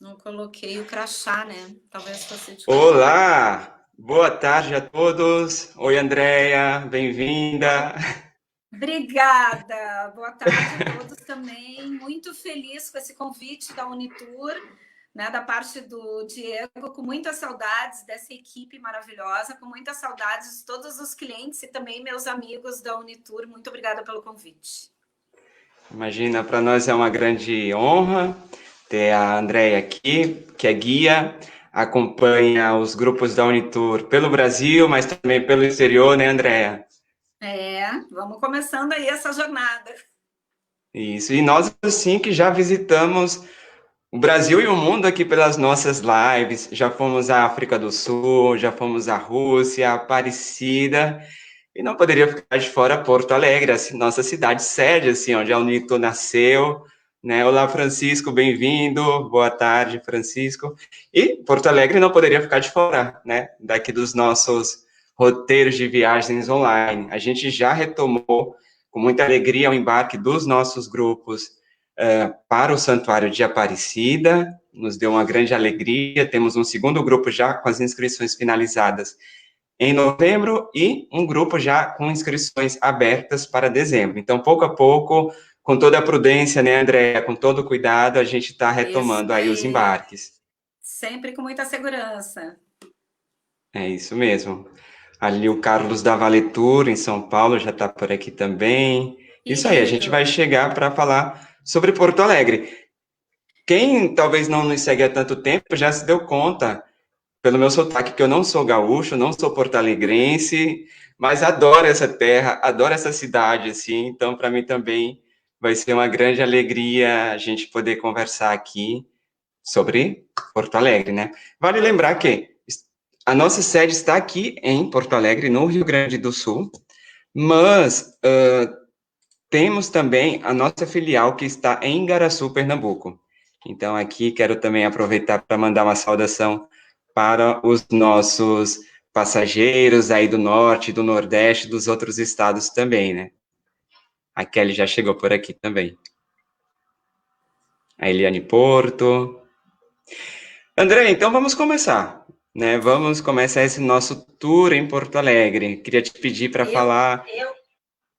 Não coloquei o crachá, né? Talvez fosse diferente. Olá, boa tarde a todos. Oi, Andréia, Oh, bem-vinda. obrigada! Boa tarde a todos também. Muito feliz com esse convite da Unitur, né, da parte do Diego, com muitas saudades dessa equipe maravilhosa, com muitas saudades de todos os clientes e também meus amigos da Unitur. Muito obrigada pelo convite. Imagina, para nós é uma grande honra ter a Andréia aqui, que é guia, acompanha os grupos da Unitur pelo Brasil, mas também pelo exterior, né, Andréia? Vamos começando aí essa jornada. Isso, e nós, assim, que já visitamos o Brasil e o mundo aqui pelas nossas lives, já fomos à África do Sul, já fomos à Rússia, à Aparecida, e não poderia ficar de fora Porto Alegre, assim, nossa cidade sede, assim, onde a Unito nasceu, né? Olá, Francisco, bem-vindo, boa tarde, Francisco. E Porto Alegre não poderia ficar de fora, né? Daqui dos nossos roteiros de viagens online. A gente já retomou com muita alegria o embarque dos nossos grupos para o Santuário de Aparecida, nos deu uma grande alegria. Temos um segundo grupo já com as inscrições finalizadas em novembro e um grupo já com inscrições abertas para dezembro. Então, pouco a pouco, com toda a prudência, né, Andréia, com todo o cuidado, a gente está Isso retomando aí os aí, embarques. sempre com muita segurança. É isso mesmo. Ali o Carlos da Valetur, em São Paulo, já está por aqui também. Isso aí, a gente vai Querido, chegar para falar sobre Porto Alegre. Quem talvez não nos segue há tanto tempo já se deu conta pelo meu sotaque, que eu não sou gaúcho, não sou porto-alegrense, mas adoro essa terra, adoro essa cidade, assim, então para mim também vai ser uma grande alegria a gente poder conversar aqui sobre Porto Alegre, né? Vale Porto lembrar Alegre. que a nossa sede está aqui em Porto Alegre, no Rio Grande do Sul, mas temos também a nossa filial que está em Igaraçu, Pernambuco. Então, aqui quero também aproveitar para mandar uma saudação para os nossos passageiros aí do norte, do nordeste, dos outros estados também, né? A Kelly já chegou por aqui também. A Eliane Porto. André, então vamos começar, né? Vamos começar esse nosso tour em Porto Alegre. Queria te pedir para Eu, falar eu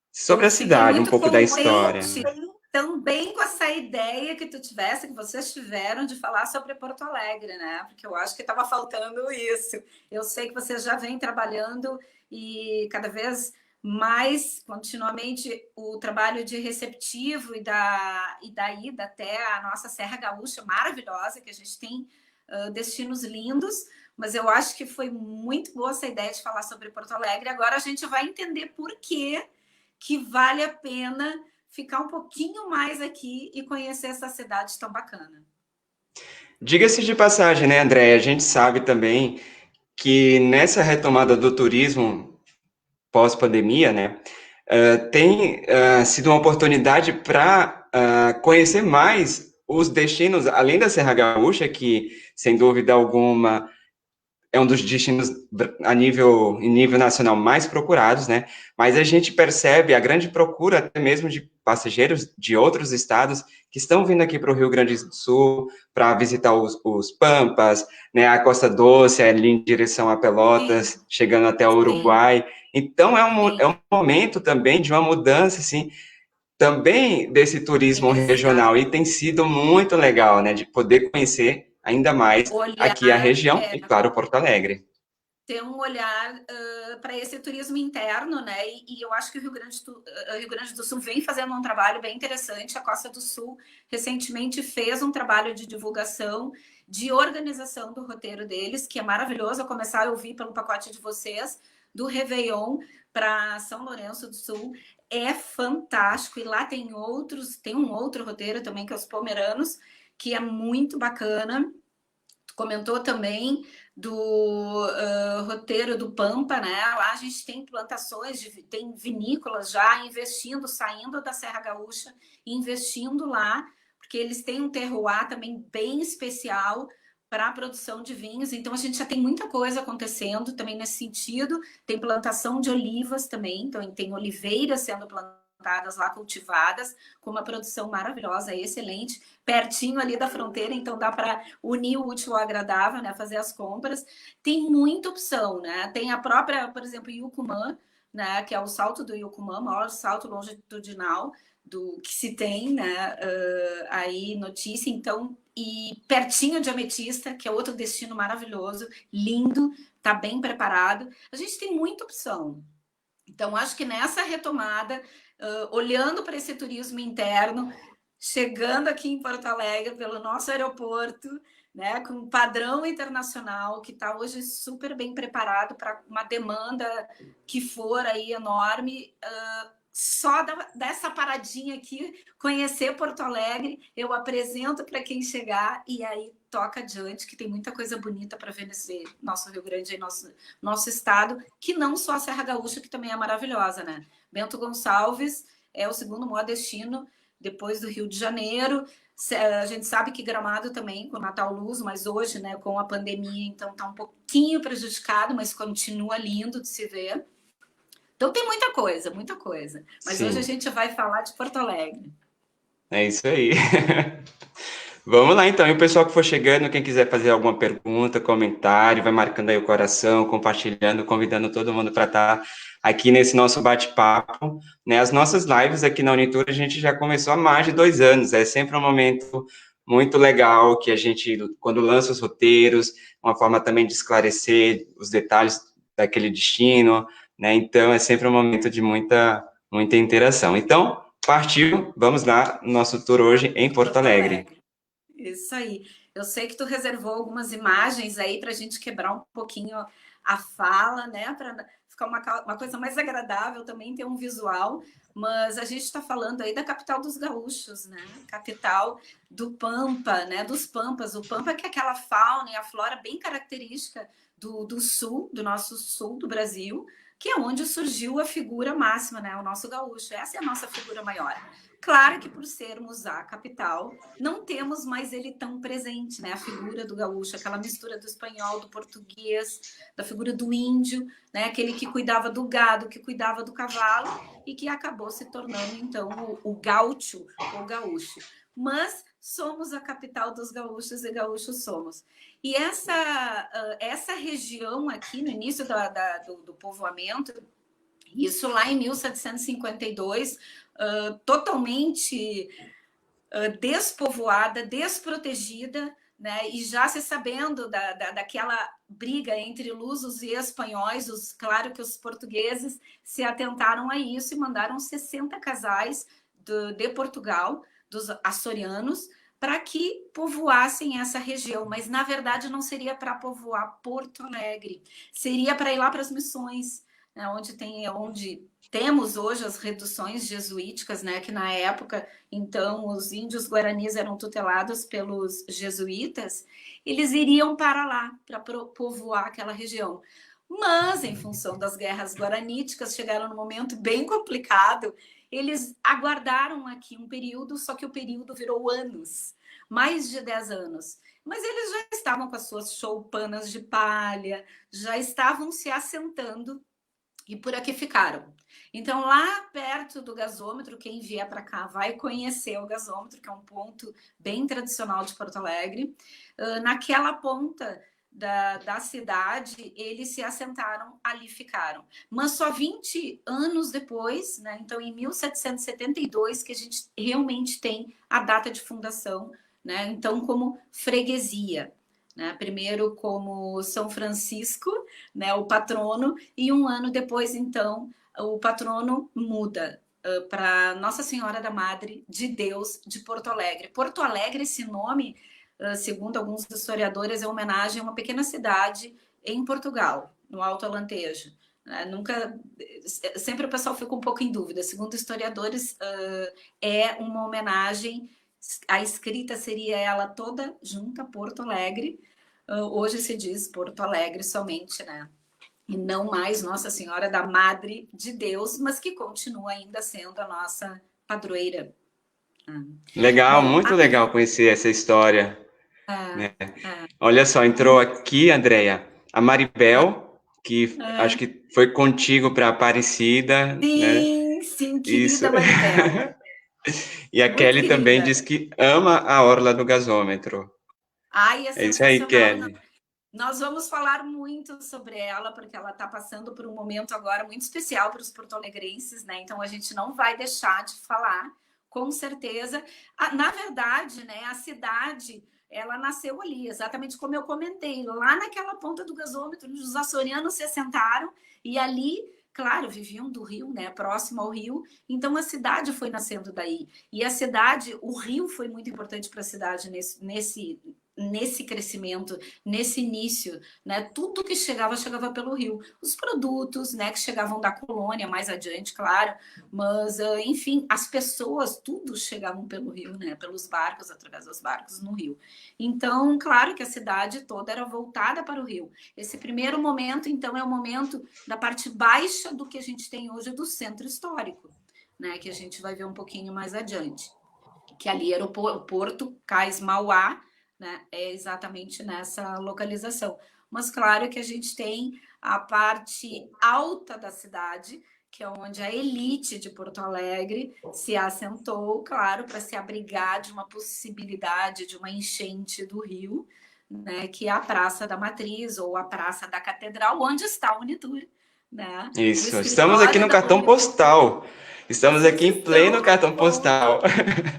sobre a fiquei cidade, um muito pouco da história, contente né? também com essa ideia que tu tivesse, que vocês tiveram de falar sobre Porto Alegre, né? Porque eu acho que estava faltando isso. Eu sei que vocês já vêm trabalhando e cada vez mais, continuamente, o trabalho de receptivo e da ida até a nossa Serra Gaúcha maravilhosa, que a gente tem destinos lindos, mas eu acho que foi muito boa essa ideia de falar sobre Porto Alegre. Agora a gente vai entender por que vale a pena ficar um pouquinho mais aqui e conhecer essa cidade tão bacana. Diga-se de passagem, né, André? A gente sabe também que nessa retomada do turismo pós-pandemia, né, tem sido uma oportunidade para conhecer mais os destinos, além da Serra Gaúcha, que, sem dúvida alguma, é um dos destinos em nível nacional mais procurados, né? Mas a gente percebe a grande procura até mesmo de passageiros de outros estados que estão vindo aqui para o Rio Grande do Sul para visitar os Pampas, né? A Costa Doce, ali em direção a Sim, Pelotas, chegando até o sim, Uruguai. Então é sim. um momento também de uma mudança, assim, também desse turismo regional, Exato. e tem sido muito legal, né, de poder conhecer ainda mais aqui a Olhar, região e, claro, Porto Alegre. ter um olhar para esse turismo interno, né? E eu acho que o Rio Grande do Sul vem fazendo um trabalho bem interessante. A Costa do Sul recentemente fez um trabalho de divulgação, de organização do roteiro deles, que é maravilhoso. Eu começar a ouvir pelo pacote de vocês, do Réveillon para São Lourenço do Sul. É fantástico. E lá tem um outro roteiro também, que é os Pomeranos, que é muito bacana. Comentou também do roteiro do Pampa, né? Lá a gente tem plantações, tem vinícolas já investindo, saindo da Serra Gaúcha, investindo lá, porque eles têm um terroir também bem especial para a produção de vinhos. Então a gente já tem muita coisa acontecendo também nesse sentido. Tem plantação de olivas também, então tem oliveiras sendo plantadas plantadas lá, cultivadas, com uma produção maravilhosa, excelente, pertinho ali da fronteira, então dá para unir o útil ao agradável, né? Fazer as compras. Tem muita opção, né? Tem a própria, por exemplo, Yucumã, né? Que é o salto do Yucumã, o maior salto longitudinal do que se tem, né? Aí notícia, então, e pertinho de Ametista, que é outro destino maravilhoso, lindo, tá bem preparado. A gente tem muita opção. Então, acho que nessa retomada, olhando para esse turismo interno, chegando aqui em Porto Alegre pelo nosso aeroporto, né, com um padrão internacional que está hoje super bem preparado para uma demanda que for aí enorme, só dessa paradinha aqui, conhecer Porto Alegre, eu apresento para quem chegar e aí toca adiante, que tem muita coisa bonita para ver nesse nosso Rio Grande, nosso estado, que não só a Serra Gaúcha, que também é maravilhosa, né? Bento Gonçalves é o segundo maior destino, depois do Rio de Janeiro. A gente sabe que Gramado também, com Natal Luz, mas hoje, né, com a pandemia, então está um pouquinho prejudicado, mas continua lindo de se ver. Então tem muita coisa, muita coisa. Mas Sim. hoje a gente vai falar de Porto Alegre. É isso aí. Vamos lá, então. E o pessoal que for chegando, quem quiser fazer alguma pergunta, comentário, vai marcando aí o coração, compartilhando, convidando todo mundo para estar aqui nesse nosso bate-papo. Né? As nossas lives aqui na Unitur, a gente já começou há mais de 2 anos. É sempre um momento muito legal que a gente, quando lança os roteiros, uma forma também de esclarecer os detalhes daquele destino, né? Então, é sempre um momento de muita interação. Então, partiu, vamos lá, nosso tour hoje em Porto Alegre. Isso aí. Eu sei que tu reservou algumas imagens aí para a gente quebrar um pouquinho a fala, né? Para ficar uma coisa mais agradável também, ter um visual. Mas a gente está falando aí da capital dos gaúchos, né? Capital do Pampa, né? Dos Pampas. O Pampa que é aquela fauna e a flora bem característica do sul, do nosso sul do Brasil, que é onde surgiu a figura máxima, né? O nosso gaúcho. Essa é a nossa figura maior. Claro que por sermos a capital, não temos mais ele tão presente, né? A figura do gaúcho, aquela mistura do espanhol, do português, da figura do índio, né? Aquele que cuidava do gado, que cuidava do cavalo e que acabou se tornando, então, o gaúcho ou gaúcho. Mas somos a capital dos gaúchos e gaúchos somos. E essa região aqui, no início do povoamento, isso lá em 1752, totalmente despovoada, desprotegida, né? E já se sabendo daquela briga entre lusos e espanhóis, claro que os portugueses se atentaram a isso e mandaram 60 casais de Portugal, dos açorianos, para que povoassem essa região, mas na verdade não seria para povoar Porto Alegre, seria para ir lá para as missões, né, onde temos hoje as reduções jesuíticas, né, que na época, então, os índios guaranis eram tutelados pelos jesuítas, eles iriam para lá, para povoar aquela região. Mas, em função das guerras guaraníticas, chegaram num momento bem complicado, eles aguardaram aqui um período, só que o período virou anos, mais de 10 anos. Mas eles já estavam com as suas choupanas de palha, já estavam se assentando e por aqui ficaram. Então, lá perto do gasômetro, quem vier para cá vai conhecer o gasômetro, que é um ponto bem tradicional de Porto Alegre. Naquela ponta da cidade, eles se assentaram, ali ficaram. Mas só 20 anos depois, né, então em 1772, que a gente realmente tem a data de fundação, né, então como freguesia. Né? Primeiro como São Francisco, né, o patrono, e um ano depois, então, o patrono muda para Nossa Senhora da Madre de Deus de Porto Alegre. Porto Alegre, esse nome, segundo alguns historiadores, é homenagem a uma pequena cidade em Portugal, no Alto Alentejo. Sempre o pessoal fica um pouco em dúvida. Segundo historiadores, é uma homenagem. A escrita seria ela toda junta, Porto Alegre. Hoje se diz Porto Alegre somente, né? E não mais Nossa Senhora da Madre de Deus, mas que continua ainda sendo a nossa padroeira. Legal, muito legal conhecer essa história. Né? Olha só, entrou aqui, Andréia, a Maribel, que acho que foi contigo para Aparecida. Sim, né? Sim, Isso. querida Maricela. E a Muito Kelly também querida. diz que ama a orla do gasômetro. Ai, é É isso aí, sensacional. Kelly. Nós vamos falar muito sobre ela, porque ela está passando por um momento agora muito especial para os porto-alegrenses, né? Então a gente não vai deixar de falar, com certeza. Na verdade, né, a cidade ela nasceu ali, exatamente como eu comentei, lá naquela ponta do gasômetro, onde os açorianos se assentaram, e ali, claro, viviam do rio, né? Próximo ao rio, então a cidade foi nascendo daí. E a cidade, o rio foi muito importante para a cidade nesse crescimento, nesse início, né? Tudo que chegava pelo rio. Os produtos, né, que chegavam da colônia mais adiante, claro, mas enfim, as pessoas, tudo chegavam pelo rio, né? Pelos barcos, através dos barcos no rio. Então, claro que a cidade toda era voltada para o rio. Esse primeiro momento, então, é o momento da parte baixa do que a gente tem hoje do centro histórico, né? Que a gente vai ver um pouquinho mais adiante. Que ali era o Porto Cais Mauá, né? É exatamente nessa localização. Mas claro que a gente tem a parte alta da cidade, que é onde a elite de Porto Alegre se assentou, claro, para se abrigar de uma possibilidade de uma enchente do rio, né? Que é a Praça da Matriz ou a Praça da Catedral, onde está a Unitur, né? O Isso. Estamos aqui escritório no da cartão Unitur. postal. Estamos Vocês aqui em pleno estão no cartão postal. ponto.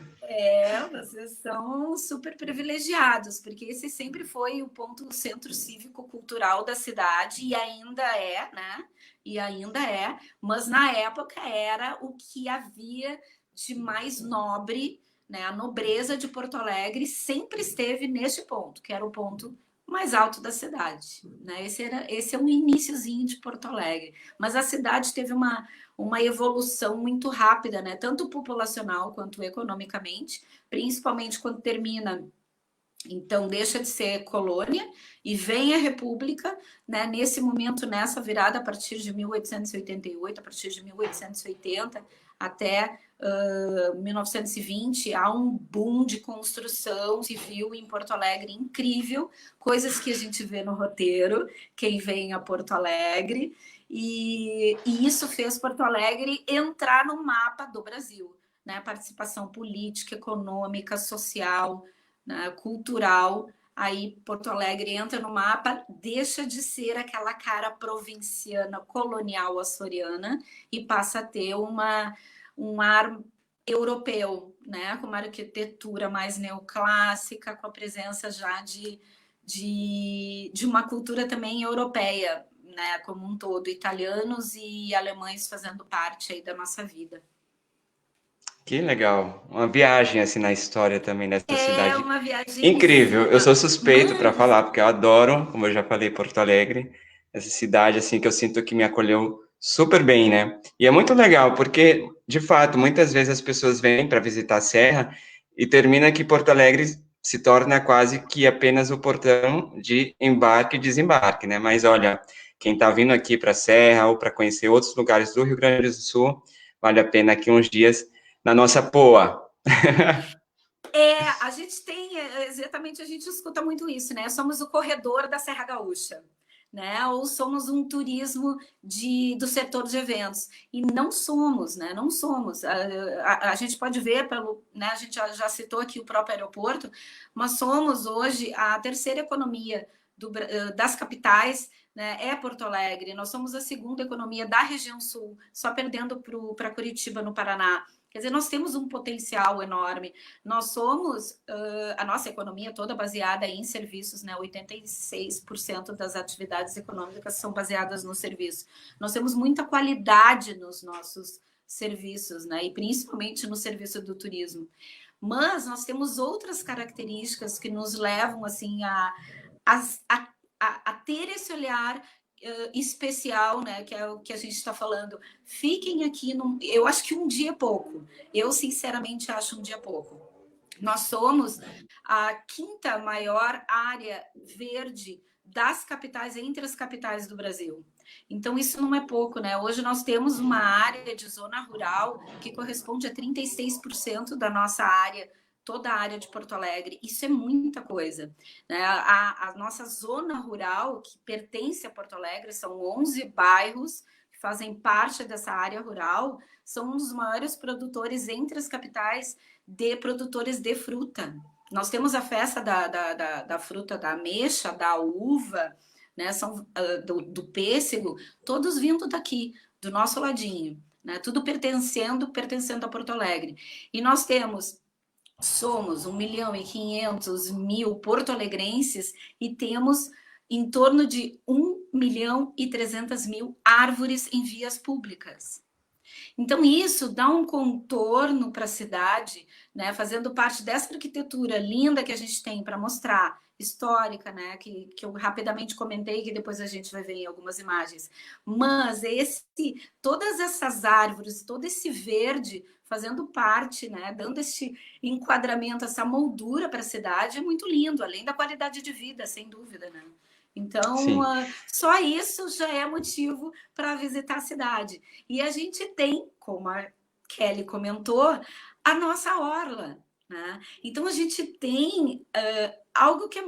Vocês são super privilegiados, porque esse sempre foi o ponto centro cívico-cultural da cidade e ainda é, né? E ainda é, mas na época era o que havia de mais nobre, né? A nobreza de Porto Alegre sempre esteve neste ponto, que era o ponto mais alto da cidade, né? Esse é um iniciozinho de Porto Alegre, mas a cidade teve uma evolução muito rápida, né? Tanto populacional quanto economicamente, principalmente quando termina. Então, deixa de ser colônia e vem a República, né? Nesse momento, nessa virada, a partir de 1888, a partir de 1880 até 1920, há um boom de construção civil em Porto Alegre incrível, coisas que a gente vê no roteiro, quem vem a Porto Alegre, e isso fez Porto Alegre entrar no mapa do Brasil, né? Participação política, econômica, social, né, cultural, aí Porto Alegre entra no mapa, deixa de ser aquela cara provinciana, colonial açoriana e passa a ter um ar europeu, né, com uma arquitetura mais neoclássica, com a presença já de uma cultura também europeia, né, como um todo, italianos e alemães fazendo parte aí da nossa vida. Que legal. Uma viagem assim na história também dessa É cidade. uma Incrível. Eu viagenzinha, sou suspeito para mas falar, porque eu adoro, como eu já falei, Porto Alegre. Essa cidade assim que eu sinto que me acolheu super bem, né? E é muito legal, porque de fato, muitas vezes as pessoas vêm para visitar a Serra e termina que Porto Alegre se torna quase que apenas o portão de embarque e desembarque, né? Mas olha, quem está vindo aqui para a Serra ou para conhecer outros lugares do Rio Grande do Sul, vale a pena aqui uns dias na nossa Poa. a gente tem, exatamente, a gente escuta muito isso, né? Somos o corredor da Serra Gaúcha, né? Ou somos um turismo do setor de eventos. E não somos, né? Não somos. A gente pode ver pelo, né? A gente já citou aqui o próprio aeroporto, mas somos hoje a terceira economia das capitais, né? É Porto Alegre. Nós somos a segunda economia da região sul, só perdendo para Curitiba, no Paraná. Quer dizer, nós temos um potencial enorme. Nós somos, a nossa economia toda baseada em serviços, né? 86% das atividades econômicas são baseadas no serviço. Nós temos muita qualidade nos nossos serviços, né? E principalmente no serviço do turismo. Mas nós temos outras características que nos levam, assim, a ter esse olhar especial, né? Que é o que a gente está falando. Fiquem aqui, eu acho que um dia é pouco. Eu, sinceramente, acho um dia pouco. Nós somos a quinta maior área verde das capitais, entre as capitais do Brasil. Então, isso não é pouco, né? Hoje nós temos uma área de zona rural que corresponde a 36% da nossa área, toda a área de Porto Alegre. Isso é muita coisa, né? A nossa zona rural, que pertence a Porto Alegre, são 11 bairros que fazem parte dessa área rural, são um dos maiores produtores entre as capitais de produtores de fruta. Nós temos a festa da fruta da ameixa, da uva, né, do pêssego, todos vindo daqui, do nosso ladinho, né, tudo pertencendo a Porto Alegre. E nós somos 1.500.000 porto-alegrenses e temos em torno de 1.300.000 árvores em vias públicas. Então, isso dá um contorno para a cidade, né, fazendo parte dessa arquitetura linda que a gente tem para mostrar, histórica, né, que eu rapidamente comentei, que depois a gente vai ver em algumas imagens. Mas todas essas árvores, todo esse verde fazendo parte, né, dando esse enquadramento, essa moldura para a cidade, é muito lindo, além da qualidade de vida, sem dúvida, né? Então, Sim. só isso já é motivo para visitar a cidade. E a gente tem, como a Kelly comentou, a nossa orla, né? Então a gente tem algo que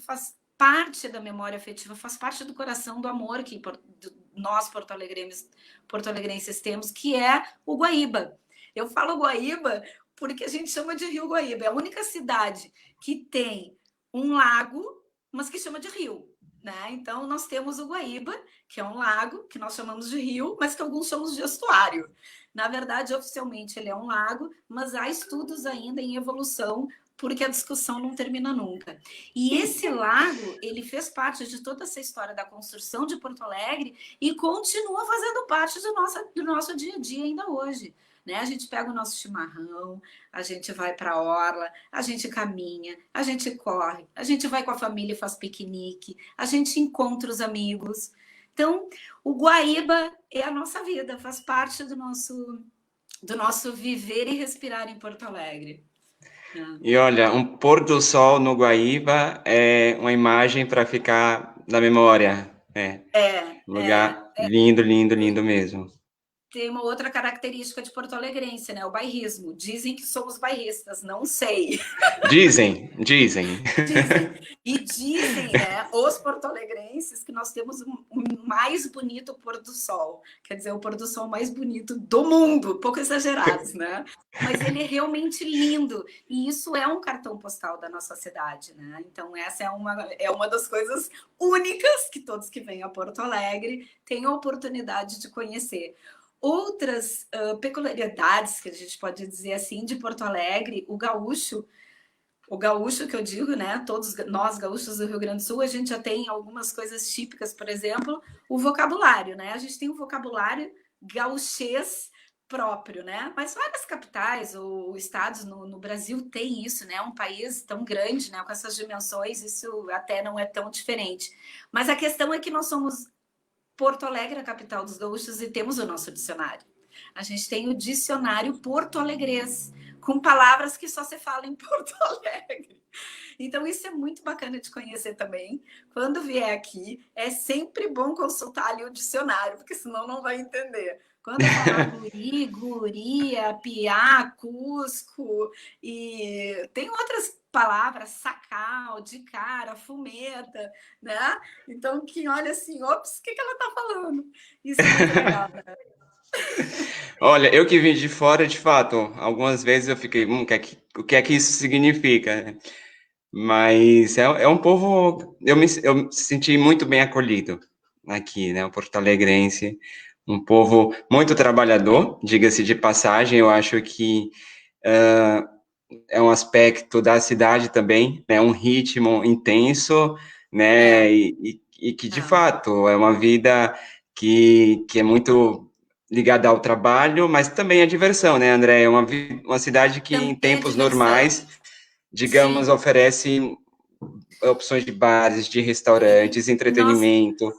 faz parte da memória afetiva, faz parte do coração do amor que nós porto-alegrenses temos, que é o Guaíba. Eu falo Guaíba porque a gente chama de Rio Guaíba. É a única cidade que tem um lago, mas que chama de rio, né? Então nós temos o Guaíba, que é um lago que nós chamamos de rio, mas que alguns chamam de estuário. Na verdade, oficialmente ele é um lago, mas há estudos ainda em evolução, porque a discussão não termina nunca. E esse lago, ele fez parte de toda essa história da construção de Porto Alegre e continua fazendo parte do nosso dia a dia ainda hoje. Né? A gente pega o nosso chimarrão, a gente vai para a orla, a gente caminha, a gente corre, a gente vai com a família e faz piquenique, a gente encontra os amigos. Então, o Guaíba é a nossa vida, faz parte do nosso viver e respirar em Porto Alegre. E olha, um pôr do sol no Guaíba é uma imagem para ficar na memória. É, lugar lindo, lindo, lindo mesmo. Tem uma outra característica de porto-alegrense, né? O bairrismo. Dizem que somos bairristas, não sei. Dizem. Dizem. E dizem, né, os porto-alegrenses, que nós temos o mais bonito pôr do sol. Quer dizer, o pôr do sol mais bonito do mundo. Pouco exagerados, né? Mas ele é realmente lindo. E isso é um cartão postal da nossa cidade, né? Então, essa é uma das coisas únicas que todos que vêm a Porto Alegre têm a oportunidade de conhecer. Outras peculiaridades, que a gente pode dizer assim, de Porto Alegre, o gaúcho que eu digo, né? Todos nós gaúchos do Rio Grande do Sul, a gente já tem algumas coisas típicas, por exemplo, o vocabulário, né? A gente tem um vocabulário gaúchês próprio, né? Mas várias capitais ou estados no Brasil têm isso, né? Um país tão grande, né? Com essas dimensões, isso até não é tão diferente. Mas a questão é que nós somos Porto Alegre, a capital dos gaúchos, e temos o nosso dicionário. A gente tem o dicionário porto-alegrês, com palavras que só se fala em Porto Alegre. Então, isso é muito bacana de conhecer também. Quando vier aqui, é sempre bom consultar ali o dicionário, porque senão não vai entender. Quando eu falar guri, guria, piá, cusco, e tem outras palavras, sacal, de cara, fumeta, né? Então, quem olha assim, ops, o que ela tá falando? Isso é muito legal, né? Olha, eu que vim de fora, de fato, algumas vezes eu fiquei, o que é que isso significa? Mas é um povo, eu me senti muito bem acolhido aqui, né? O porto-alegrense, um povo muito trabalhador, diga-se de passagem, eu acho que é um aspecto da cidade também, né? Um ritmo intenso, né? E que, de fato, é uma vida que é muito ligada ao trabalho, mas também à diversão, né, André? É uma cidade que, em Também a tempos diversão. normais, digamos, Sim. oferece opções de bares, de restaurantes, Nós entretenimento.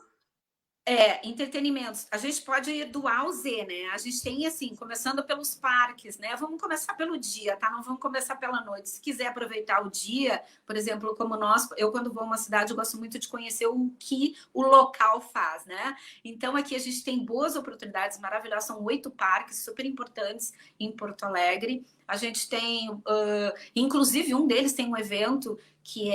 entretenimentos. A gente pode ir do A ao Z, né? A gente tem, assim, começando pelos parques, né? Vamos começar pelo dia, tá? Não vamos começar pela noite. Se quiser aproveitar o dia, por exemplo, como eu quando vou a uma cidade, eu gosto muito de conhecer o que o local faz, né? Então, aqui a gente tem boas oportunidades maravilhosas, são 8 parques super importantes em Porto Alegre. A gente tem, inclusive, um deles tem um evento que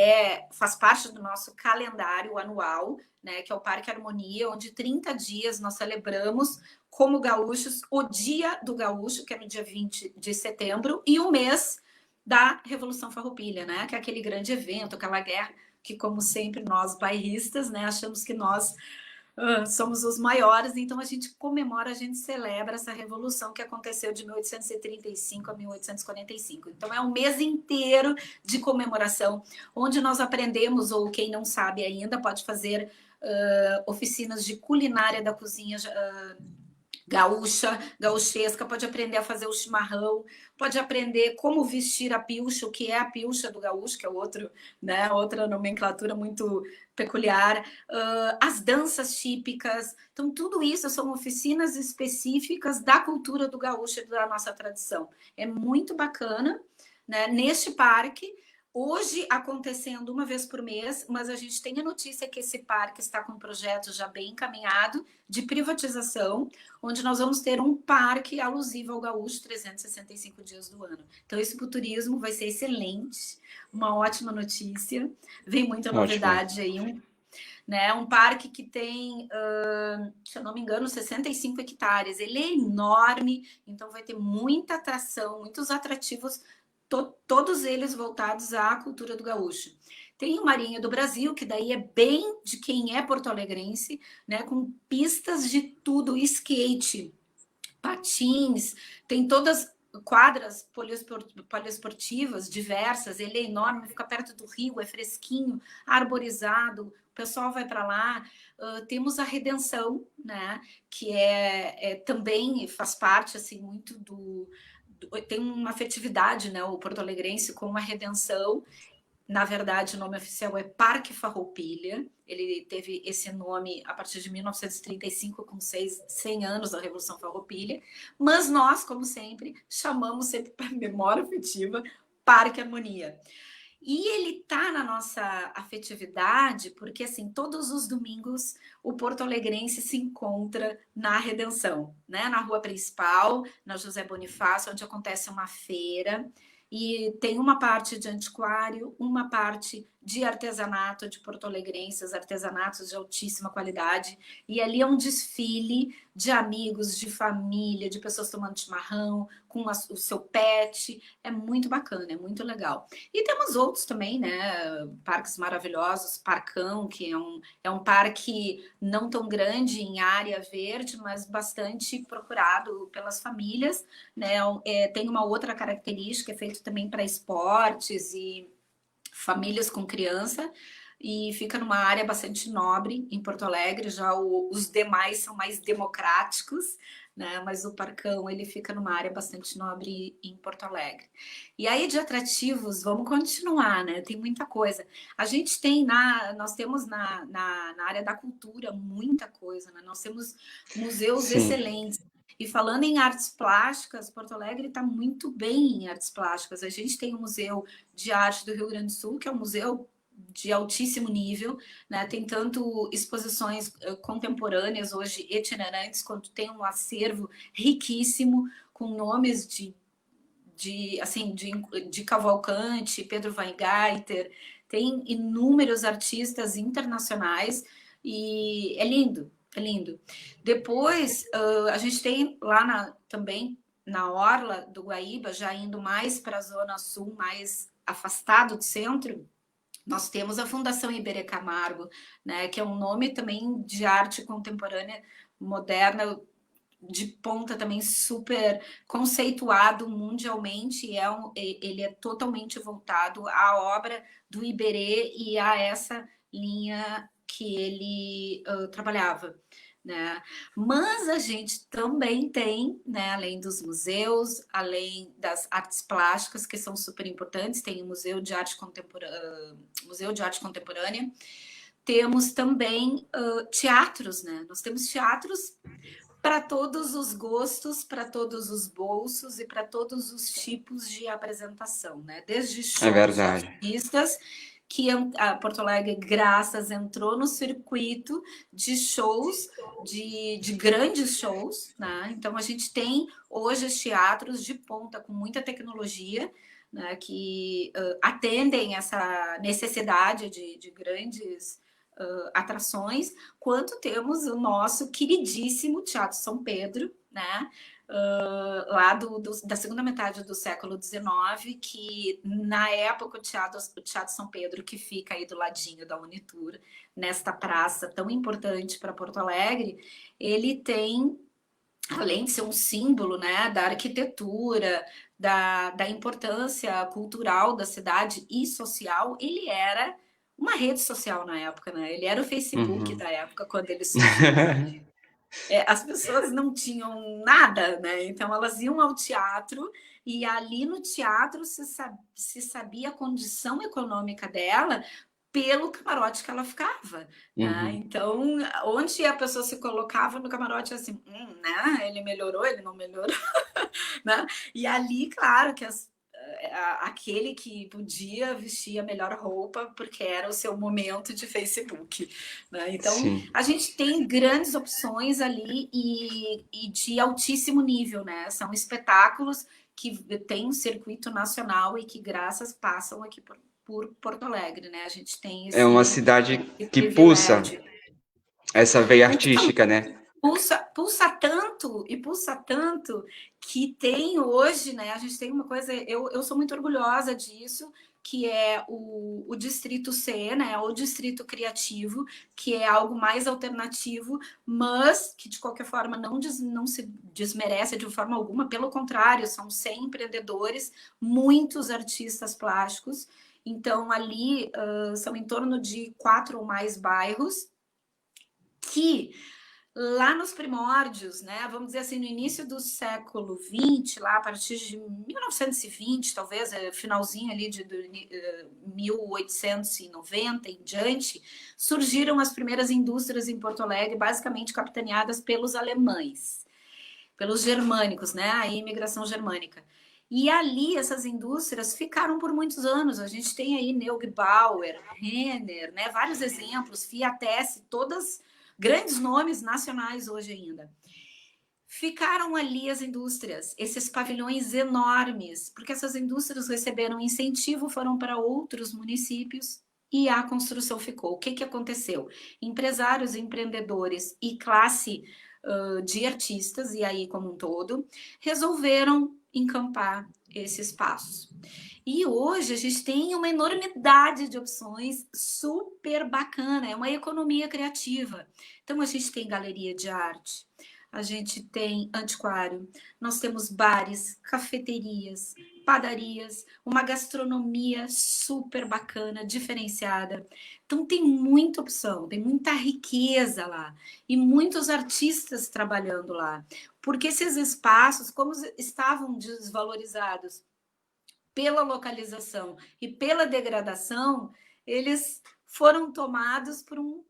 faz parte do nosso calendário anual, né, que é o Parque Harmonia, onde 30 dias nós celebramos como gaúchos o Dia do Gaúcho, que é no dia 20 de setembro, e o mês da Revolução Farroupilha, né, que é aquele grande evento, aquela guerra que, como sempre, nós bairristas, né, achamos que nós somos os maiores, então a gente comemora, a gente celebra essa revolução que aconteceu de 1835 a 1845. Então é um mês inteiro de comemoração, onde nós aprendemos, ou quem não sabe ainda, pode fazer oficinas de culinária da cozinha gaúcha, gauchesca, pode aprender a fazer o chimarrão, pode aprender como vestir a pilcha, o que é a pilcha do gaúcho, que é outro, né, outra nomenclatura muito peculiar, as danças típicas. Então, tudo isso são oficinas específicas da cultura do gaúcho e da nossa tradição. É muito bacana, né, neste parque. Hoje acontecendo uma vez por mês, mas a gente tem a notícia que esse parque está com um projeto já bem encaminhado de privatização, onde nós vamos ter um parque alusivo ao gaúcho 365 dias do ano. Então, isso para o turismo vai ser excelente, uma ótima notícia. Vem muita novidade aí, um parque que tem, se eu não me engano, 65 hectares. Ele é enorme, então vai ter muita atração, muitos atrativos, todos eles voltados à cultura do gaúcho. Tem o Marinha do Brasil, que daí é bem de quem é porto-alegrense, né, com pistas de tudo, skate, patins, tem todas quadras poliesportivas diversas, ele é enorme, fica perto do rio, é fresquinho, arborizado, o pessoal vai para lá. Temos a Redenção, né, que também faz parte assim muito tem uma afetividade, né, o porto-alegrense com a Redenção. Na verdade, o nome oficial é Parque Farroupilha. Ele teve esse nome a partir de 1935, com 100 anos da Revolução Farroupilha. Mas nós, como sempre, chamamos sempre para memória afetiva Parque Harmonia. E ele está na nossa afetividade porque, assim, todos os domingos o porto-alegrense se encontra na Redenção, né? Na rua principal, na José Bonifácio, onde acontece uma feira. E tem uma parte de antiquário, uma parte de artesanato de porto-alegrenses, artesanatos de altíssima qualidade. E ali é um desfile de amigos, de família, de pessoas tomando chimarrão, com o seu pet. É muito bacana, é muito legal. E temos outros também, né? Parques maravilhosos, Parcão, que é um parque não tão grande em área verde, mas bastante procurado pelas famílias, né? Tem uma outra característica, é feito também para esportes e famílias com criança, e fica numa área bastante nobre em Porto Alegre. Já os demais são mais democráticos, né? Mas o Parcão ele fica numa área bastante nobre em Porto Alegre. E aí de atrativos, vamos continuar, né? Tem muita coisa. A gente tem nós temos na área da cultura muita coisa, né? Nós temos museus excelentes. E falando em artes plásticas, Porto Alegre está muito bem em artes plásticas. A gente tem o Museu de Arte do Rio Grande do Sul, que é um museu de altíssimo nível, né? Tem tanto exposições contemporâneas, hoje itinerantes, quanto tem um acervo riquíssimo, com nomes de Cavalcante, Pedro Weingarten, tem inúmeros artistas internacionais, e é lindo. É lindo. Depois, a gente tem lá também na orla do Guaíba, já indo mais para a zona sul, mais afastado do centro, nós temos a Fundação Iberê Camargo, né, que é um nome também de arte contemporânea, moderna, de ponta também, super conceituado mundialmente. Ele é totalmente voltado à obra do Iberê e a essa linha que ele trabalhava, né? Mas a gente também tem, né, além dos museus, além das artes plásticas, que são super importantes, tem o Museu de Arte Contemporânea, temos também teatros, né? Nós temos teatros para todos os gostos, para todos os bolsos e para todos os tipos de apresentação, né? Desde shows de artistas que a Porto Alegre, graças, entrou no circuito de shows, de grandes shows, né? Então a gente tem hoje os teatros de ponta com muita tecnologia, né, que atendem essa necessidade de grandes atrações, quanto temos o nosso queridíssimo Teatro São Pedro, né? Lá da segunda metade do século XIX, que na época o Teatro São Pedro, que fica aí do ladinho da Unitur, nesta praça tão importante para Porto Alegre, ele tem, além de ser um símbolo, né, da arquitetura, da importância cultural da cidade e social, ele era uma rede social na época, né? Ele era o Facebook da época quando ele surgiu. As pessoas não tinham nada, né? Então elas iam ao teatro e ali no teatro se sabia a condição econômica dela pelo camarote que ela ficava, né? Então, onde a pessoa se colocava no camarote assim, né? Ele melhorou, ele não melhorou, né? E ali, claro, que aquele que podia vestir a melhor roupa porque era o seu momento de Facebook, né? Então Sim. a gente tem grandes opções ali e de altíssimo nível, né? São espetáculos que têm um circuito nacional e que graças passam aqui por Porto Alegre, né? A gente tem É uma esse cidade que pulsa privilégio. essa veia artística, né? Pulsa tanto que tem hoje, né? A gente tem uma coisa, eu sou muito orgulhosa disso, que é o Distrito C, né? O Distrito Criativo, que é algo mais alternativo, mas que de qualquer forma não se desmerece de forma alguma, pelo contrário, são 100 empreendedores, muitos artistas plásticos. Então, ali são em torno de 4 ou mais bairros que lá nos primórdios, né, vamos dizer assim, no início do século XX, lá a partir de 1920, talvez, finalzinho ali de 1890 em diante, surgiram as primeiras indústrias em Porto Alegre, basicamente capitaneadas pelos alemães, pelos germânicos, né, a imigração germânica. E ali essas indústrias ficaram por muitos anos. A gente tem aí Neugebauer, Renner, né, vários exemplos, Fiat, todas grandes nomes nacionais hoje ainda. Ficaram ali as indústrias, esses pavilhões enormes, porque essas indústrias receberam incentivo, foram para outros municípios e a construção ficou. O que aconteceu? Empresários, empreendedores e classe de artistas, e aí como um todo, resolveram encampar esse espaço. E hoje a gente tem uma enormidade de opções super bacana, é uma economia criativa. Então a gente tem galeria de arte, a gente tem antiquário, nós temos bares, cafeterias, padarias, uma gastronomia super bacana, diferenciada. Então tem muita opção, tem muita riqueza lá e muitos artistas trabalhando lá. Porque esses espaços, como estavam desvalorizados pela localização e pela degradação, eles foram tomados por um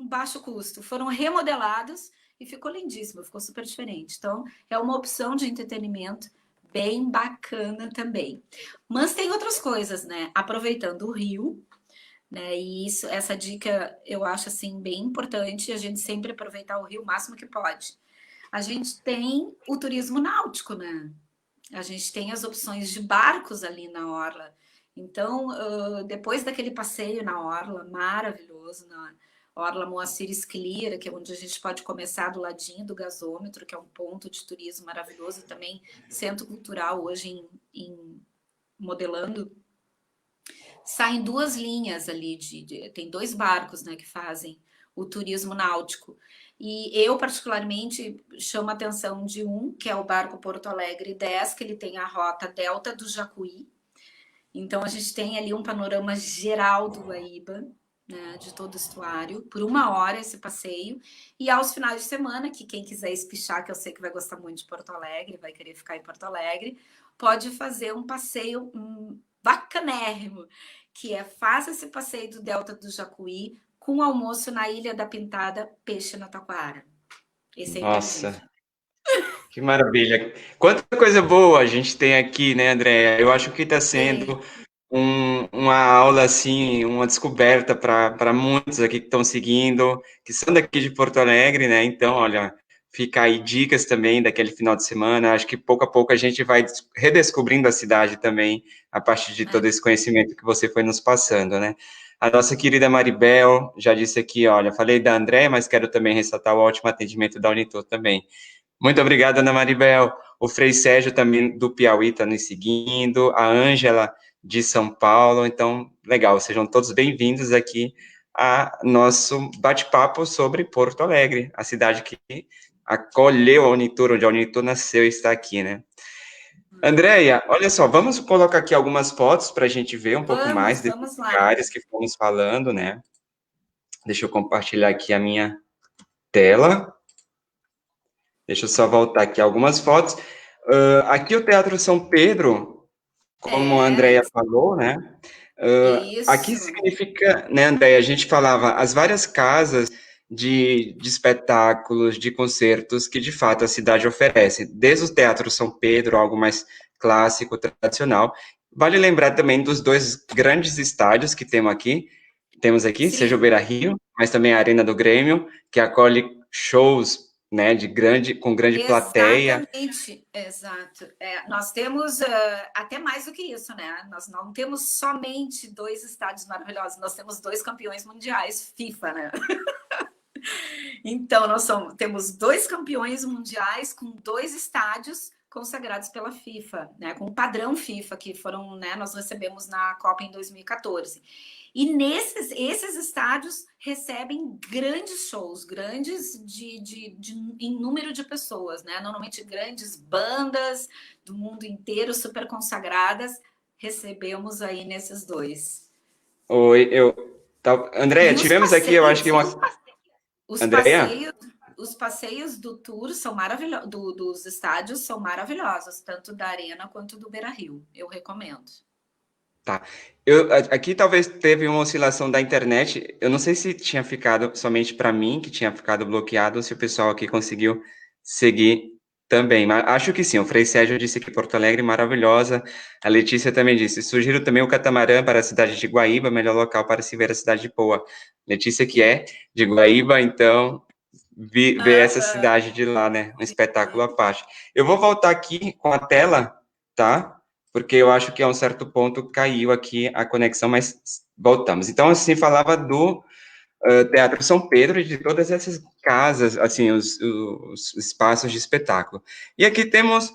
baixo custo, foram remodelados e ficou lindíssimo, ficou super diferente. Então, é uma opção de entretenimento bem bacana também. Mas tem outras coisas, né? Aproveitando o rio, né? E isso, essa dica eu acho assim bem importante, a gente sempre aproveitar o rio o máximo que pode. A gente tem o turismo náutico, né? A gente tem as opções de barcos ali na orla. Então, depois daquele passeio na orla maravilhoso, na Orla Moacir Sclera, que é onde a gente pode começar do ladinho do gasômetro, que é um ponto de turismo maravilhoso, também centro cultural hoje em modelando. Saem duas linhas ali, tem dois barcos, né, que fazem o turismo náutico. E eu, particularmente, chamo a atenção de um, que é o barco Porto Alegre 10, que ele tem a rota Delta do Jacuí. Então, a gente tem ali um panorama geral do Guaíba, né, de todo o estuário, por 1 hora esse passeio. E aos finais de semana, que quem quiser espichar, que eu sei que vai gostar muito de Porto Alegre, vai querer ficar em Porto Alegre, pode fazer um passeio bacanérrimo, que faça esse passeio do Delta do Jacuí com almoço na Ilha da Pintada, peixe na taquara. Esse é imperdível. Nossa, que maravilha. Quanta coisa boa a gente tem aqui, né, Andréia? Eu acho que está sendo Tem. uma aula, assim, uma descoberta para muitos aqui que estão seguindo, que são daqui de Porto Alegre, né? Então, olha, fica aí dicas também daquele final de semana. Acho que pouco a pouco a gente vai redescobrindo a cidade também, a partir de todo né? esse conhecimento que você foi nos passando, né? A nossa querida Maribel já disse aqui, olha, falei da André, mas quero também ressaltar o ótimo atendimento da Unitor também. Muito obrigado, Ana Maribel. O Frei Sérgio também do Piauí está nos seguindo, a Ângela de São Paulo. Então, legal, sejam todos bem-vindos aqui a nosso bate-papo sobre Porto Alegre, a cidade que acolheu a Unitur, onde a Unitur nasceu e está aqui, né? Andréia, olha só, vamos colocar aqui algumas fotos para a gente ver um pouco mais Vamos, desses vamos lá. lugares que fomos falando, né? Deixa eu compartilhar aqui a minha tela. Deixa eu só voltar aqui algumas fotos. Aqui o Teatro São Pedro, como a É, Andrea falou, né? Aqui isso. significa, né, Andrea, a gente falava as várias casas de espetáculos, de concertos que de fato a cidade oferece, desde o Teatro São Pedro, algo mais clássico, tradicional. Vale lembrar também dos dois grandes estádios que temos aqui, seja o Sim, Beira-Rio, mas também a Arena do Grêmio, que acolhe shows, né, com grande plateia. exatamente, exato. É, nós temos até mais do que isso, né? Nós não temos somente dois estádios maravilhosos, nós temos dois campeões mundiais FIFA, né? Então, temos dois campeões mundiais com dois estádios consagrados pela FIFA, né, com o padrão FIFA, que foram, né, nós recebemos na Copa em 2014. E esses estádios recebem grandes shows, grandes em número de pessoas, né? Normalmente grandes bandas do mundo inteiro, super consagradas, recebemos aí nesses dois. Oi, Andréia, E os tivemos aqui, eu acho passeios, que uma. os Andréia? passeios, os passeios do tour são maravilhosos, dos estádios são maravilhosos, tanto da Arena quanto do Beira-Rio. Eu recomendo. Tá. Aqui talvez teve uma oscilação da internet. Eu não sei se tinha ficado somente para mim, que tinha ficado bloqueado, ou se o pessoal aqui conseguiu seguir também. Mas acho que sim. O Frei Sérgio disse que Porto Alegre é maravilhosa. A Letícia também disse: sugiro também o catamarã para a cidade de Guaíba, melhor local para se ver a cidade de Poa. Letícia, que é de Guaíba, então ver essa Aham. cidade de lá, né? Um espetáculo à parte. Eu vou voltar aqui com a tela, tá? Porque eu acho que a um certo ponto caiu aqui a conexão, mas voltamos. Então, assim, falava do Teatro São Pedro e de todas essas casas, assim, os espaços de espetáculo. E aqui temos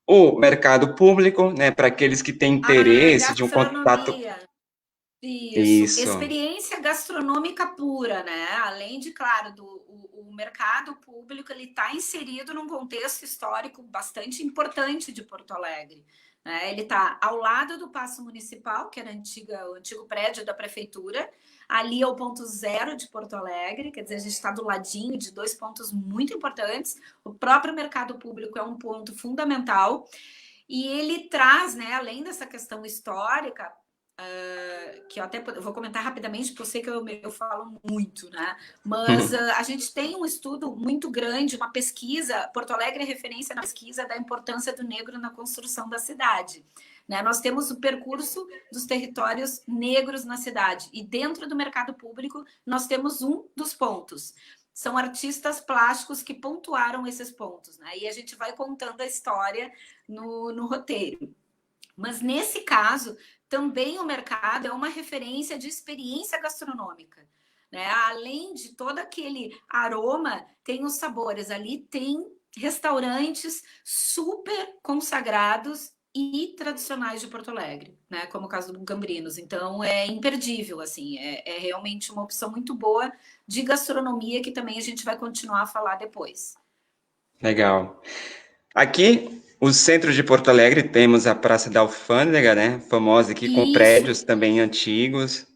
o mercado público, né, para aqueles que têm A interesse de um contato. gastronomia. Isso, Isso. experiência gastronômica pura, né? Além de, claro, o mercado público, ele está inserido num contexto histórico bastante importante de Porto Alegre. Né? Ele está ao lado do Paço Municipal, que era o antigo prédio da prefeitura, ali é o ponto zero de Porto Alegre, quer dizer, a gente está do ladinho de dois pontos muito importantes. O próprio mercado público é um ponto fundamental. E ele traz, né, além dessa questão histórica, que eu até vou comentar rapidamente, porque eu sei que eu falo muito, né? Mas a gente tem um estudo muito grande, uma pesquisa. Porto Alegre é referência na pesquisa da importância do negro na construção da cidade. Né? Nós temos o percurso dos territórios negros na cidade, e dentro do mercado público, nós temos um dos pontos. São artistas plásticos que pontuaram esses pontos, né? E a gente vai contando a história no roteiro. Mas nesse caso, também o mercado é uma referência de experiência gastronômica. Né? Além de todo aquele aroma, tem os sabores. Ali tem restaurantes super consagrados e tradicionais de Porto Alegre, né? Como o caso do Gambrinos. Então é imperdível, assim, é realmente uma opção muito boa de gastronomia que também a gente vai continuar a falar depois. Legal. Aqui, o centro de Porto Alegre, temos a Praça da Alfândega, né? Famosa aqui, com Isso, prédios também antigos.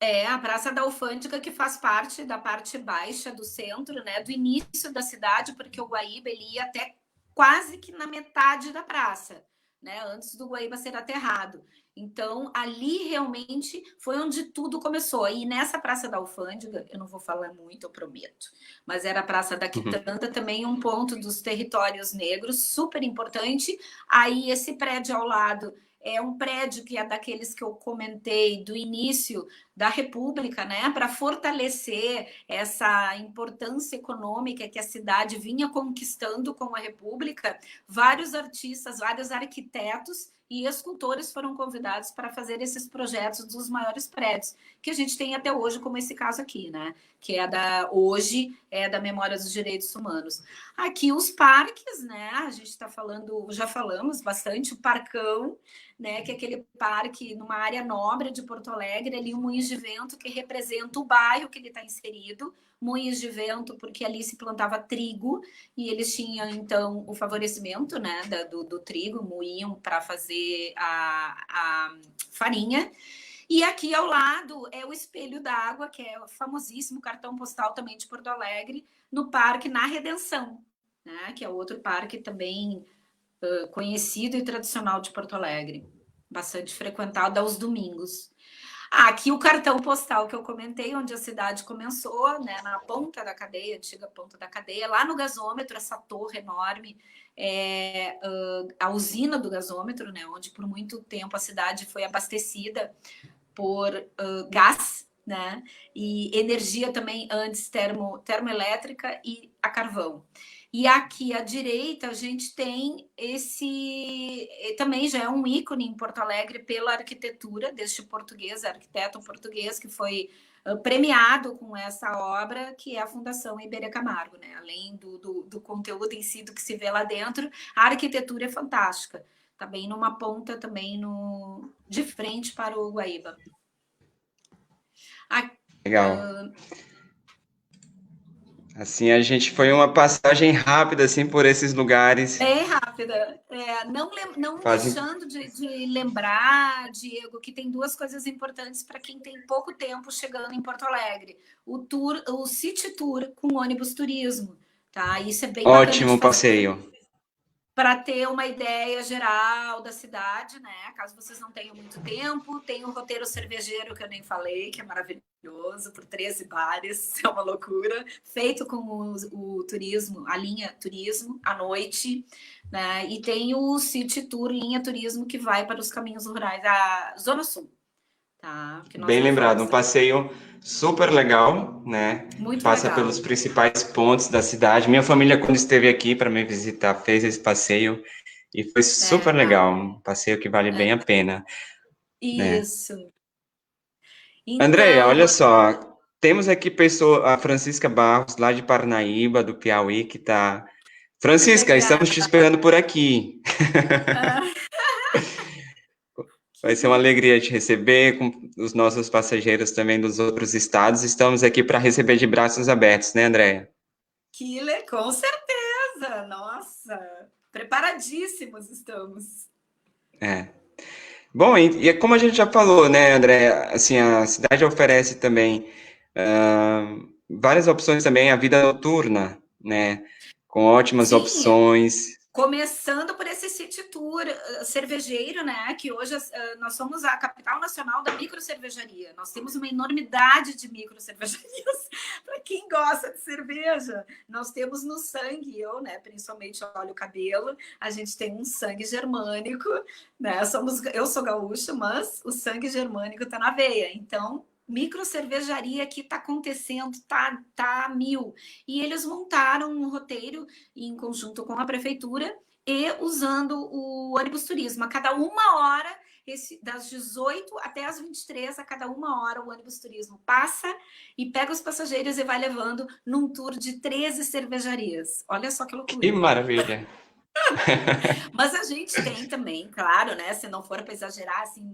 é a Praça da Alfândega, que faz parte da parte baixa do centro, né, do início da cidade, porque o Guaíba ele ia até quase que na metade da praça, né, antes do Guaíba ser aterrado. Então, ali realmente foi onde tudo começou. E nessa Praça da Alfândega, eu não vou falar muito, eu prometo, mas era a Praça da Uhum. Quitanda, também um ponto dos territórios negros, super importante. Aí esse prédio ao lado é um prédio que é daqueles que eu comentei do início da República, né, para fortalecer essa importância econômica que a cidade vinha conquistando com a República. Vários artistas, vários arquitetos e escultores foram convidados para fazer esses projetos dos maiores prédios que a gente tem até hoje, como esse caso aqui, né, que é hoje é da Memória dos Direitos Humanos. Aqui os parques, né, a gente está falando, já falamos bastante, o Parcão, né, que é aquele parque numa área nobre de Porto Alegre, ali o Moinhos de Vento, que representa o bairro que ele está inserido, Moinhos de Vento, porque ali se plantava trigo, e eles tinham, então, o favorecimento, né, do trigo, moíam para fazer a farinha. E aqui ao lado é o Espelho d'Água, que é o famosíssimo cartão postal também de Porto Alegre, no Parque Na Redenção, né, que é outro parque também conhecido e tradicional de Porto Alegre, bastante frequentado aos domingos. Aqui o cartão postal que eu comentei, onde a cidade começou, né, na ponta da cadeia, antiga ponta da cadeia, lá no gasômetro, essa torre enorme, a usina do gasômetro, né, onde por muito tempo a cidade foi abastecida por gás, né, e energia também antes termoelétrica e a carvão. E aqui à direita a gente tem também já é um ícone em Porto Alegre pela arquitetura deste português, arquiteto português que foi premiado com essa obra, que é a Fundação Iberê Camargo, né? Além do conteúdo em si, do que se vê lá dentro, a arquitetura é fantástica. Está bem numa ponta também de frente para o Guaíba. Legal. Assim, a gente foi uma passagem rápida, assim, por esses lugares. Bem rápida. Não deixando de lembrar, Diego, que tem duas coisas importantes para quem tem pouco tempo chegando em Porto Alegre. O City Tour com ônibus turismo, tá? Isso é bem bacana. Ótimo passeio. Para ter uma ideia geral da cidade, né? Caso vocês não tenham muito tempo, tem o roteiro cervejeiro que eu nem falei, que é maravilhoso, por 13 bares, é uma loucura, feito com o turismo, a linha turismo, à noite, né? E tem o City Tour, linha turismo, que vai para os caminhos rurais da Zona Sul. Tá? Bem lembrado, um passeio super legal, né? Muito Passa legal. pelos principais pontos da cidade. Minha família, quando esteve aqui para me visitar, fez esse passeio e foi super legal. Um passeio que vale bem a pena. Isso. Né? Então, Andréia, olha só, temos aqui a Francisca Barros, lá de Parnaíba, do Piauí, que está... Francisca, estamos te esperando por aqui. Vai ser uma alegria te receber, com os nossos passageiros também dos outros estados. Estamos aqui para receber de braços abertos, né, Andréia? Com certeza! Nossa! Preparadíssimos estamos. Bom, e como a gente já falou, né, Andréia, assim, a cidade oferece também várias opções também, a vida noturna, né, com ótimas opções. Começando por esse City Tour cervejeiro, né? Que hoje nós somos a capital nacional da microcervejaria. Nós temos uma enormidade de microcervejarias para quem gosta de cerveja. Nós temos no sangue, né? Principalmente olho, cabelo. A gente tem um sangue germânico, né? Eu sou gaúcha, mas o sangue germânico está na veia. Então, microcervejaria que está acontecendo, tá mil. E eles montaram um roteiro em conjunto com a prefeitura e usando o ônibus turismo. A cada uma hora, das 18 até as 23, a cada uma hora, o ônibus turismo passa e pega os passageiros e vai levando num tour de 13 cervejarias. Olha só que loucura. Que maravilha! Mas a gente tem também, claro, né? Se não for para exagerar, assim,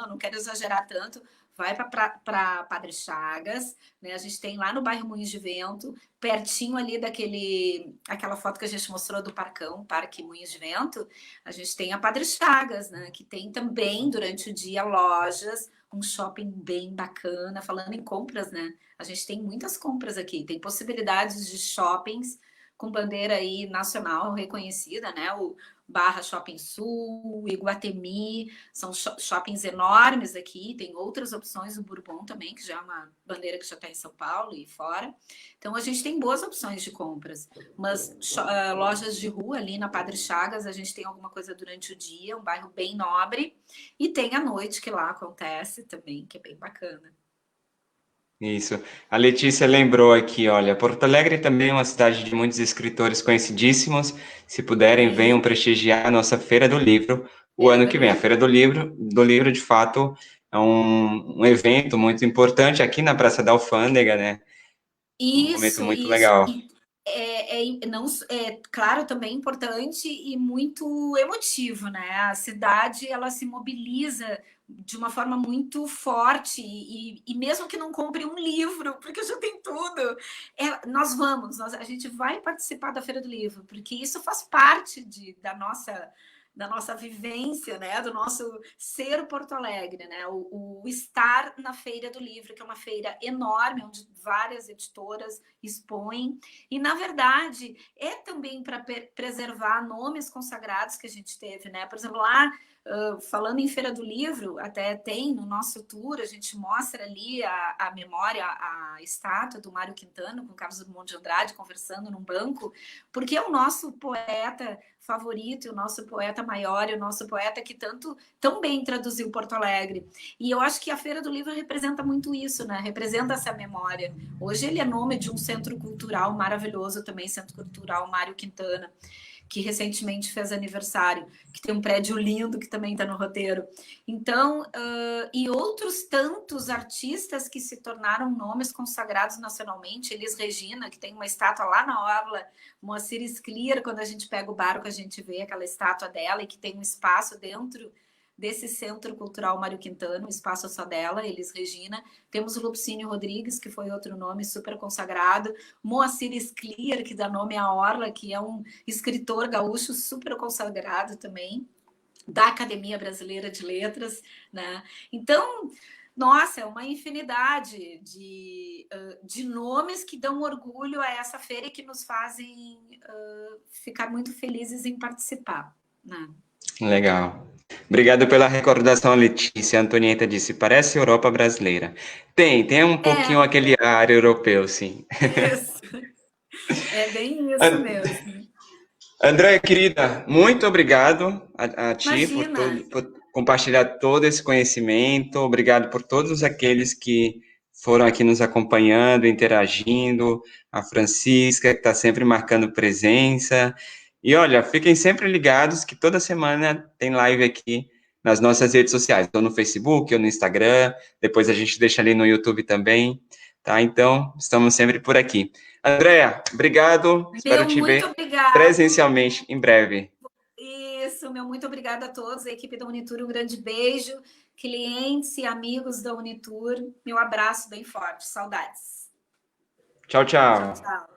não quero exagerar tanto. Vai para Padre Chagas, né? A gente tem lá no bairro Moinhos de Vento, pertinho ali aquela foto que a gente mostrou do Parcão, Parque Moinhos de Vento, a gente tem a Padre Chagas, né? Que tem também durante o dia lojas, um shopping bem bacana. Falando em compras, né? A gente tem muitas compras aqui, tem possibilidades de shoppings com bandeira aí nacional reconhecida, né? O Barra Shopping Sul, Iguatemi, são shoppings enormes aqui, tem outras opções, o Bourbon também, que já é uma bandeira que já está em São Paulo e fora. Então, a gente tem boas opções de compras, mas lojas de rua ali na Padre Chagas, a gente tem alguma coisa durante o dia, um bairro bem nobre, e tem a noite que lá acontece também, que é bem bacana. Isso. A Letícia lembrou aqui, olha, Porto Alegre também é uma cidade de muitos escritores conhecidíssimos. Se puderem, venham prestigiar a nossa Feira do Livro o ano que vem. A Feira do Livro, de fato, é um evento muito importante aqui na Praça da Alfândega, né? Um momento muito legal. Não, claro, também importante e muito emotivo, né? A cidade, ela se mobiliza de uma forma muito forte e mesmo que não compre um livro, porque já tem tudo, a gente vai participar da Feira do Livro, porque isso faz parte da nossa vivência, né? Do nosso ser Porto Alegre, né? O estar na Feira do Livro, que é uma feira enorme, onde várias editoras expõem, e na verdade é também para preservar nomes consagrados que a gente teve, né? Por exemplo, lá falando em Feira do Livro, até tem no nosso tour, a gente mostra ali a memória, a estátua do Mário Quintana com Carlos Drummond de Andrade conversando num banco, porque é o nosso poeta favorito, o nosso poeta maior, e o nosso poeta que tão bem traduziu Porto Alegre. E eu acho que a Feira do Livro representa muito isso, né? Representa essa memória. Hoje ele é nome de um centro cultural maravilhoso também, Centro Cultural Mário Quintana, que recentemente fez aniversário, que tem um prédio lindo que também está no roteiro. Então, e outros tantos artistas que se tornaram nomes consagrados nacionalmente, Elis Regina, que tem uma estátua lá na Orla, Moacir Scliar, quando a gente pega o barco, a gente vê aquela estátua dela e que tem um espaço dentro desse Centro Cultural Mário Quintana, um espaço só dela, Elis Regina. Temos o Lupicínio Rodrigues, que foi outro nome super consagrado. Moacir Scliar, que dá nome à Orla, que é um escritor gaúcho super consagrado também, da Academia Brasileira de Letras, né? Então, nossa, é uma infinidade de nomes que dão orgulho a essa feira e que nos fazem ficar muito felizes em participar, né? Legal. Obrigado pela recordação, Letícia. A Antonieta disse, parece Europa brasileira. Tem um pouquinho aquele ar europeu, sim. Isso. É bem isso mesmo. Andréia, querida, muito obrigado a ti por compartilhar todo esse conhecimento. Obrigado por todos aqueles que foram aqui nos acompanhando, interagindo. A Francisca, que está sempre marcando presença. E olha, fiquem sempre ligados que toda semana tem live aqui nas nossas redes sociais, ou no Facebook, ou no Instagram. Depois a gente deixa ali no YouTube também, tá? Então, estamos sempre por aqui. Andréia, obrigado. Espero te ver presencialmente em breve. Isso, muito obrigada a todos, a equipe da Unitur, um grande beijo, clientes e amigos da Unitur, meu abraço bem forte, saudades. Tchau, tchau. Tchau, tchau.